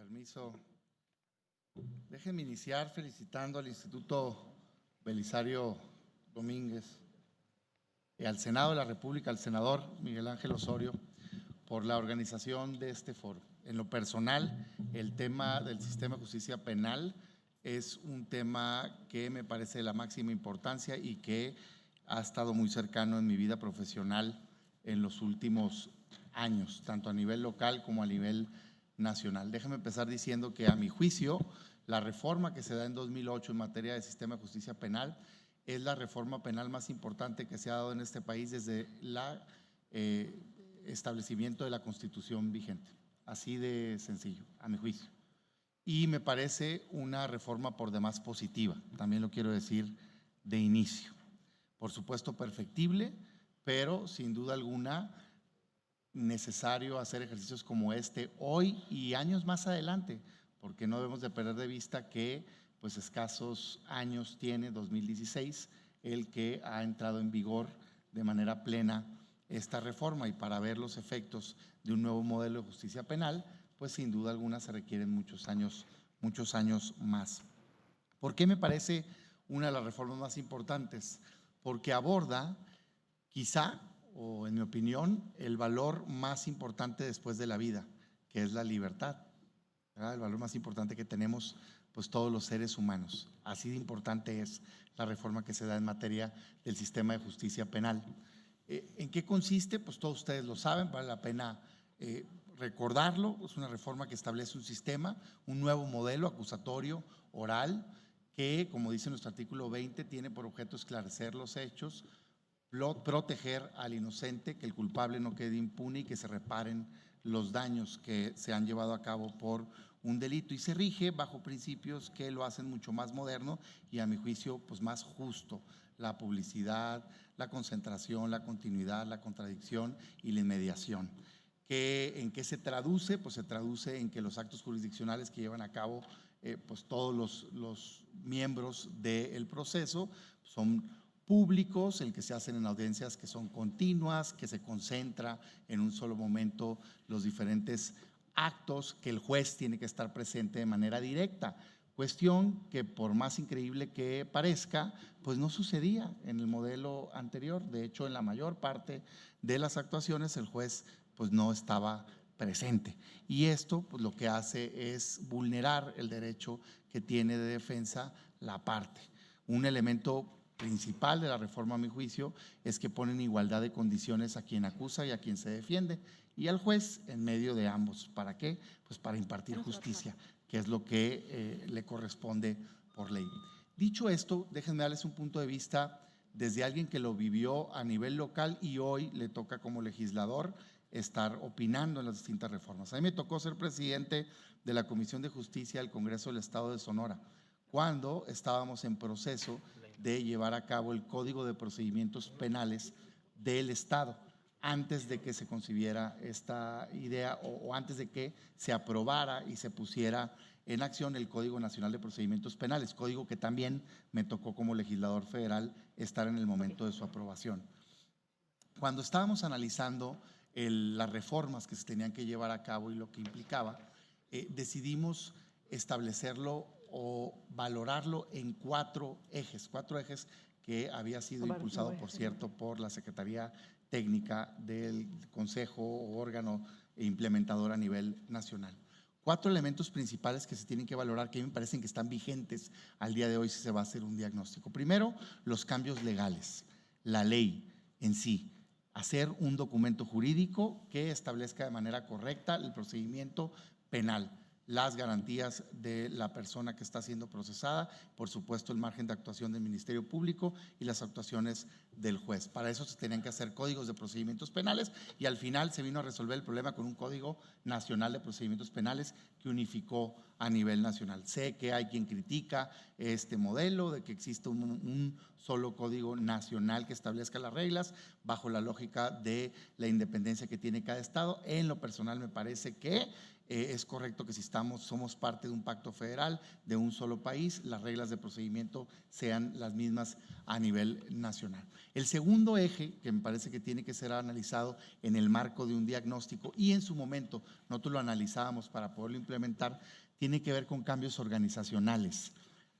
permiso, déjenme iniciar felicitando al Instituto Belisario Domínguez y al Senado de la República, al senador Miguel Ángel Osorio, por la organización de este foro. En lo personal, el tema del sistema de justicia penal es un tema que me parece de la máxima importancia y que ha estado muy cercano en mi vida profesional en los últimos años, tanto a nivel local como a nivel nacional. Déjeme empezar diciendo que, a mi juicio, la reforma que se da en 2008 en materia de sistema de justicia penal es la reforma penal más importante que se ha dado en este país desde el establecimiento de la Constitución vigente. Así de sencillo, a mi juicio. Y me parece una reforma por demás positiva, también lo quiero decir de inicio. Por supuesto perfectible, pero sin duda alguna necesario hacer ejercicios como este hoy y años más adelante, porque no debemos de perder de vista que pues escasos años tiene 2016 el que ha entrado en vigor de manera plena esta reforma, y para ver los efectos de un nuevo modelo de justicia penal, pues sin duda alguna se requieren muchos años más. ¿Por qué me parece una de las reformas más importantes? Porque aborda, quizá, o en mi opinión, el valor más importante después de la vida, que es la libertad, ¿verdad? El valor más importante que tenemos pues todos los seres humanos. Así de importante es la reforma que se da en materia del sistema de justicia penal. ¿En qué consiste? Pues todos ustedes lo saben, vale la pena recordarlo. Es una reforma que establece un sistema, un nuevo modelo acusatorio oral que, como dice nuestro artículo 20, tiene por objeto esclarecer los hechos, proteger al inocente, que el culpable no quede impune y que se reparen los daños que se han llevado a cabo por un delito, y se rige bajo principios que lo hacen mucho más moderno y, a mi juicio, pues más justo: la publicidad, la concentración, la continuidad, la contradicción y la inmediación. ¿En qué se traduce? Pues se traduce en que los actos jurisdiccionales que llevan a cabo pues todos los miembros del proceso son públicos, el que se hacen en audiencias que son continuas, que se concentra en un solo momento los diferentes actos, que el juez tiene que estar presente de manera directa, cuestión que, por más increíble que parezca, pues no sucedía en el modelo anterior. De hecho, en la mayor parte de las actuaciones el juez pues no estaba presente, y esto pues lo que hace es vulnerar el derecho que tiene de defensa la parte. Un elemento principal de la reforma, a mi juicio, es que pone en igualdad de condiciones a quien acusa y a quien se defiende, y al juez en medio de ambos. ¿Para qué? Pues para impartir justicia, que es lo que le corresponde por ley. Dicho esto, déjenme darles un punto de vista desde alguien que lo vivió a nivel local y hoy le toca como legislador estar opinando en las distintas reformas. A mí me tocó ser presidente de la Comisión de Justicia del Congreso del Estado de Sonora, cuando estábamos en proceso de llevar a cabo el Código de Procedimientos Penales del Estado, antes de que se concibiera esta idea o antes de que se aprobara y se pusiera en acción el Código Nacional de Procedimientos Penales, código que también me tocó como legislador federal estar en el momento de su aprobación. Cuando estábamos analizando las reformas que se tenían que llevar a cabo y lo que implicaba, decidimos establecerlo o valorarlo en cuatro ejes que había sido impulsado, por cierto, por la Secretaría Técnica del Consejo o órgano implementador a nivel nacional. Cuatro elementos principales que se tienen que valorar, que a mí me parecen que están vigentes al día de hoy si se va a hacer un diagnóstico. Primero, los cambios legales, la ley en sí, hacer un documento jurídico que establezca de manera correcta el procedimiento penal, las garantías de la persona que está siendo procesada, por supuesto el margen de actuación del Ministerio Público y las actuaciones del juez. Para eso se tenían que hacer códigos de procedimientos penales, y al final se vino a resolver el problema con un Código Nacional de Procedimientos Penales que unificó a nivel nacional. Sé que hay quien critica este modelo de que existe un solo código nacional que establezca las reglas bajo la lógica de la independencia que tiene cada estado. En lo personal me parece que es correcto que si somos parte de un pacto federal de un solo país, las reglas de procedimiento sean las mismas a nivel nacional. El segundo eje que me parece que tiene que ser analizado en el marco de un diagnóstico, y en su momento nosotros lo analizábamos para poderlo implementar, tiene que ver con cambios organizacionales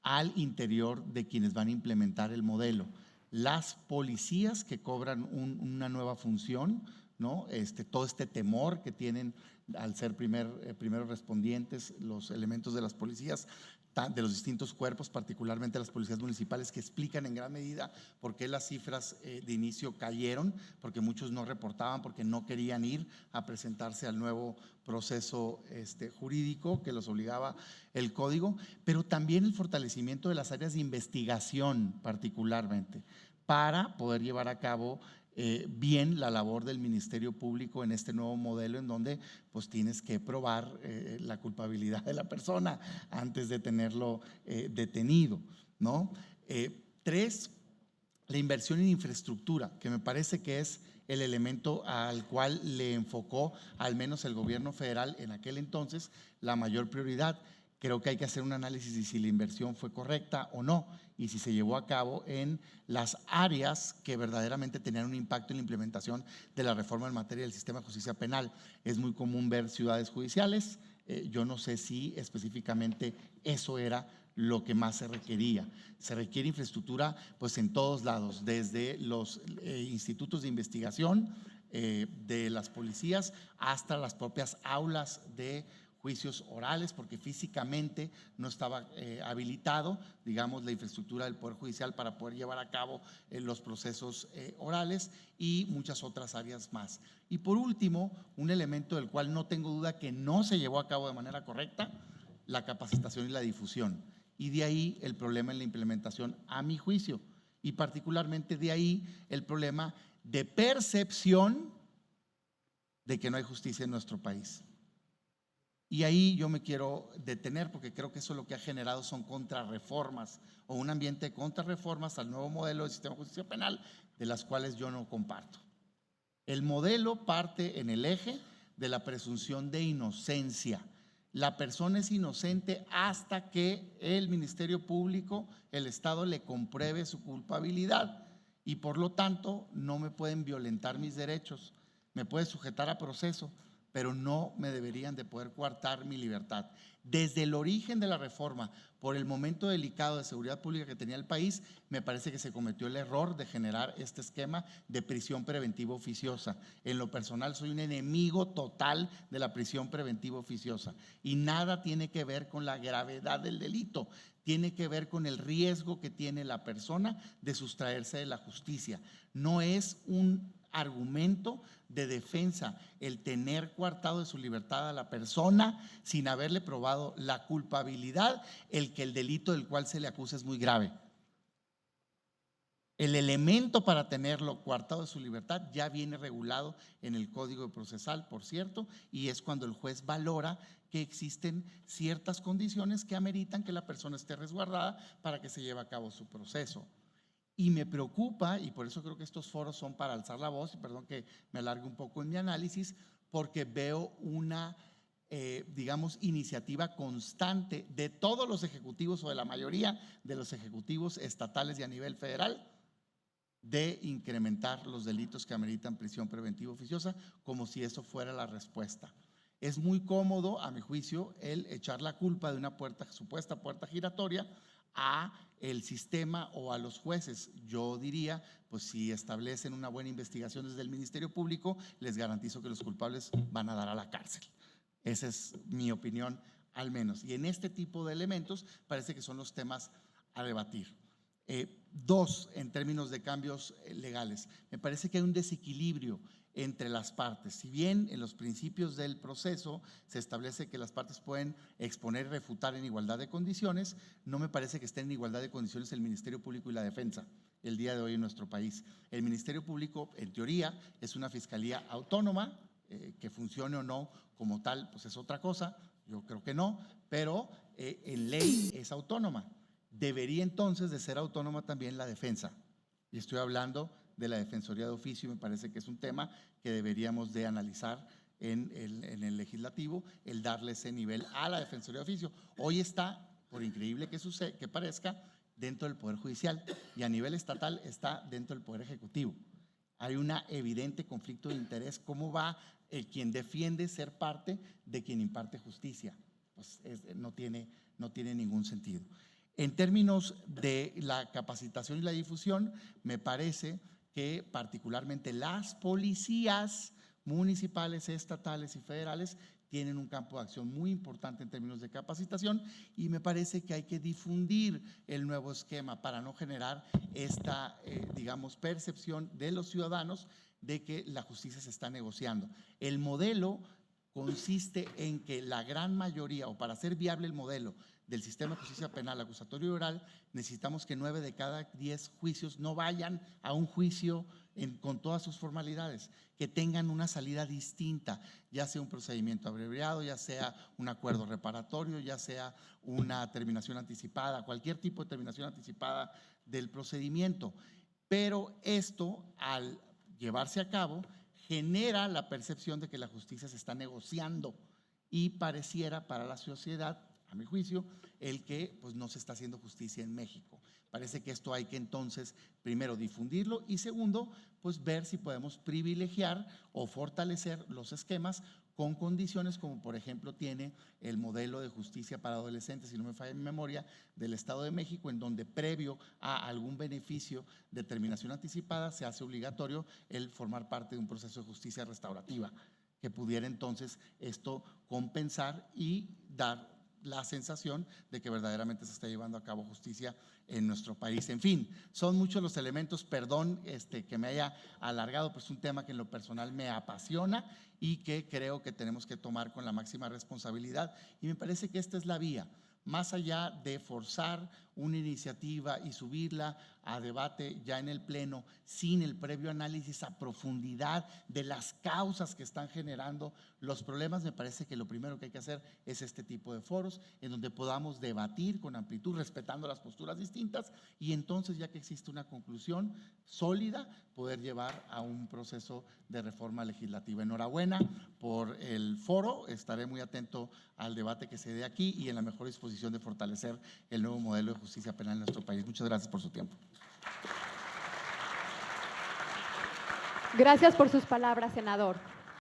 al interior de quienes van a implementar el modelo. Las policías que cobran una nueva función, ¿no? Todo este temor que tienen al ser primeros respondientes los elementos de las policías, de los distintos cuerpos, particularmente las policías municipales, que explican en gran medida por qué las cifras de inicio cayeron, porque muchos no reportaban, porque no querían ir a presentarse al nuevo proceso jurídico que los obligaba el código, pero también el fortalecimiento de las áreas de investigación particularmente, para poder llevar a cabo bien la labor del Ministerio Público en este nuevo modelo, en donde pues tienes que probar la culpabilidad de la persona antes de tenerlo detenido, ¿no? 3, la inversión en infraestructura, que me parece que es el elemento al cual le enfocó al menos el gobierno federal en aquel entonces la mayor prioridad. Creo que hay que hacer un análisis de si la inversión fue correcta o no y si se llevó a cabo en las áreas que verdaderamente tenían un impacto en la implementación de la reforma en materia del sistema de justicia penal. Es muy común ver ciudades judiciales, yo no sé si específicamente eso era lo que más se requería. Se requiere infraestructura pues en todos lados, desde los institutos de investigación de las policías hasta las propias aulas de juicios orales, porque físicamente no estaba habilitado, digamos, la infraestructura del Poder Judicial para poder llevar a cabo los procesos orales y muchas otras áreas más. Y por último, un elemento del cual no tengo duda que no se llevó a cabo de manera correcta, la capacitación y la difusión. Y de ahí el problema en la implementación, a mi juicio, y particularmente de ahí el problema de percepción de que no hay justicia en nuestro país. Y ahí yo me quiero detener porque creo que eso lo que ha generado son contrarreformas o un ambiente de contrarreformas al nuevo modelo del sistema de justicia penal, de las cuales yo no comparto. El modelo parte en el eje de la presunción de inocencia. La persona es inocente hasta que el Ministerio Público, el Estado, le compruebe su culpabilidad y por lo tanto no me pueden violentar mis derechos, me pueden sujetar a proceso, pero no me deberían de poder coartar mi libertad. Desde el origen de la reforma, por el momento delicado de seguridad pública que tenía el país, me parece que se cometió el error de generar este esquema de prisión preventiva oficiosa. En lo personal soy un enemigo total de la prisión preventiva oficiosa y nada tiene que ver con la gravedad del delito, tiene que ver con el riesgo que tiene la persona de sustraerse de la justicia. No es un argumento de defensa el tener coartado de su libertad a la persona sin haberle probado la culpabilidad, el que el delito del cual se le acusa es muy grave. El elemento para tenerlo coartado de su libertad ya viene regulado en el Código Procesal, por cierto, y es cuando el juez valora que existen ciertas condiciones que ameritan que la persona esté resguardada para que se lleve a cabo su proceso. Y me preocupa, y por eso creo que estos foros son para alzar la voz, y perdón que me alargue un poco en mi análisis, porque veo una, digamos, iniciativa constante de todos los ejecutivos o de la mayoría de los ejecutivos estatales y a nivel federal de incrementar los delitos que ameritan prisión preventiva oficiosa como si eso fuera la respuesta. Es muy cómodo, a mi juicio, el echar la culpa de una supuesta puerta giratoria a el sistema o a los jueces. Yo diría, pues si establecen una buena investigación desde el Ministerio Público, les garantizo que los culpables van a dar a la cárcel. Esa es mi opinión, al menos. Y en este tipo de elementos parece que son los temas a debatir. 2, en términos de cambios legales, me parece que hay un desequilibrio entre las partes. Si bien en los principios del proceso se establece que las partes pueden exponer y refutar en igualdad de condiciones, no me parece que estén en igualdad de condiciones el Ministerio Público y la Defensa el día de hoy en nuestro país. El Ministerio Público, en teoría, es una fiscalía autónoma, que funcione o no como tal, pues es otra cosa, yo creo que no, pero en ley es autónoma. Debería entonces de ser autónoma también la defensa. Y estoy hablando de la Defensoría de Oficio, y me parece que es un tema que deberíamos de analizar en el legislativo, el darle ese nivel a la Defensoría de Oficio. Hoy está, por increíble que parezca, dentro del Poder Judicial y a nivel estatal está dentro del Poder Ejecutivo. Hay un evidente conflicto de interés. ¿Cómo va quien defiende ser parte de quien imparte justicia? Pues no tiene ningún sentido. En términos de la capacitación y la difusión, me parece que particularmente las policías municipales, estatales y federales tienen un campo de acción muy importante en términos de capacitación, y me parece que hay que difundir el nuevo esquema para no generar esta, digamos, percepción de los ciudadanos de que la justicia se está negociando. El modelo consiste en que la gran mayoría, o para hacer viable el modelo del sistema de justicia penal, acusatorio y oral, necesitamos que 9 de cada 10 juicios no vayan a un juicio con todas sus formalidades, que tengan una salida distinta, ya sea un procedimiento abreviado, ya sea un acuerdo reparatorio, ya sea una terminación anticipada, cualquier tipo de terminación anticipada del procedimiento. Pero esto, al llevarse a cabo, genera la percepción de que la justicia se está negociando, y pareciera para la sociedad, a mi juicio, el que pues no se está haciendo justicia en México. Parece que esto hay que entonces primero difundirlo, y segundo, pues ver si podemos privilegiar o fortalecer los esquemas con condiciones como por ejemplo tiene el modelo de justicia para adolescentes, si no me falla mi memoria, del Estado de México, en donde previo a algún beneficio de terminación anticipada se hace obligatorio el formar parte de un proceso de justicia restaurativa, que pudiera entonces esto compensar y dar la sensación de que verdaderamente se está llevando a cabo justicia en nuestro país. En fin, son muchos los elementos, perdón que me haya alargado, pero es un tema que en lo personal me apasiona y que creo que tenemos que tomar con la máxima responsabilidad, y me parece que esta es la vía. Más allá de forzar una iniciativa y subirla a debate ya en el Pleno sin el previo análisis a profundidad de las causas que están generando los problemas, me parece que lo primero que hay que hacer es este tipo de foros en donde podamos debatir con amplitud, respetando las posturas distintas, y entonces, ya que existe una conclusión sólida, poder llevar a un proceso de reforma legislativa. Enhorabuena por el foro, estaré muy atento al debate que se dé aquí y en la mejor disposición de fortalecer el nuevo modelo de justicia penal en nuestro país. Muchas gracias por su tiempo. Gracias por sus palabras, senador.